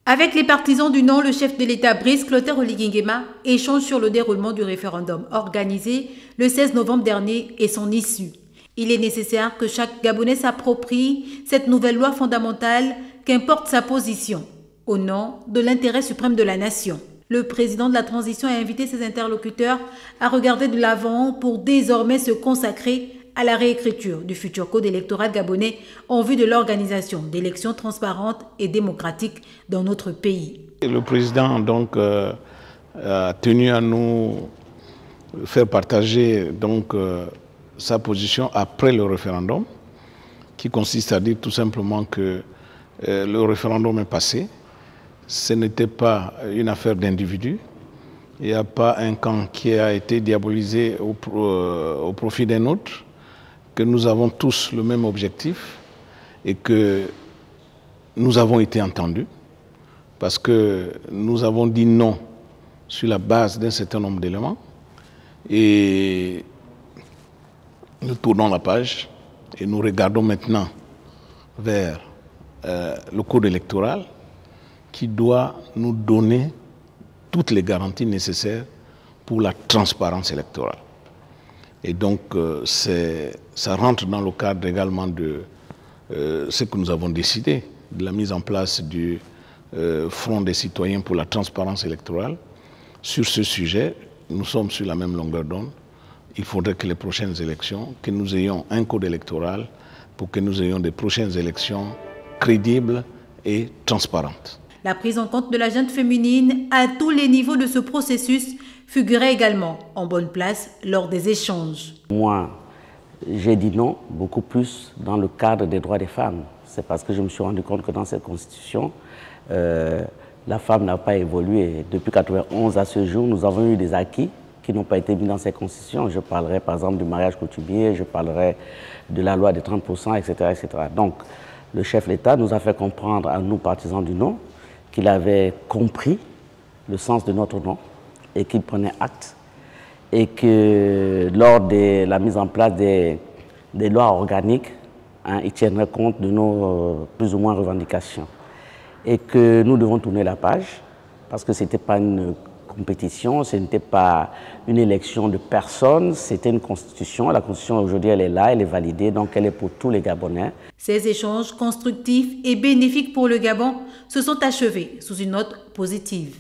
Avec les partisans du non, le chef de l'État Brice Clotaire Oligui Nguema échange sur le déroulement du référendum organisé le 16 novembre dernier et son issue. Il est nécessaire que chaque Gabonais s'approprie cette nouvelle loi fondamentale, qu'importe sa position, au nom de l'intérêt suprême de la nation. Le président de la transition a invité ses interlocuteurs à regarder de l'avant pour désormais se consacrer à la réécriture du futur code électoral gabonais en vue de l'organisation d'élections transparentes et démocratiques dans notre pays. Le président donc a tenu à nous faire partager sa position après le référendum, qui consiste à dire tout simplement que le référendum est passé. Ce n'était pas une affaire d'individus. Il n'y a pas un camp qui a été diabolisé au profit d'un autre, que nous avons tous le même objectif et que nous avons été entendus parce que nous avons dit non sur la base d'un certain nombre d'éléments et nous tournons la page et nous regardons maintenant vers le code électoral qui doit nous donner toutes les garanties nécessaires pour la transparence électorale. Et donc, ça rentre dans le cadre également de ce que nous avons décidé, de la mise en place du Front des citoyens pour la transparence électorale. Sur ce sujet, nous sommes sur la même longueur d'onde. Il faudrait que les prochaines élections, que nous ayons un code électoral pour que nous ayons des prochaines élections crédibles et transparentes. La prise en compte de la gente féminine à tous les niveaux de ce processus figurait également en bonne place lors des échanges. Moi, j'ai dit non, beaucoup plus dans le cadre des droits des femmes. C'est parce que je me suis rendu compte que dans cette constitution, la femme n'a pas évolué. Depuis 1991 à ce jour, nous avons eu des acquis qui n'ont pas été mis dans cette constitution. Je parlerai par exemple du mariage coutumier, je parlerai de la loi des 30%, etc., etc. Donc, le chef de l'État nous a fait comprendre à nous, partisans du non, qu'il avait compris le sens de notre non et qu'il prenait acte et que lors de la mise en place des lois organiques, il tiendrait compte de nos plus ou moins revendications et que nous devons tourner la page parce que ce n'était pas une compétition, ce n'était pas une élection de personnes, c'était une constitution. La constitution aujourd'hui elle est là, elle est validée, donc elle est pour tous les Gabonais. Ces échanges constructifs et bénéfiques pour le Gabon se sont achevés sous une note positive.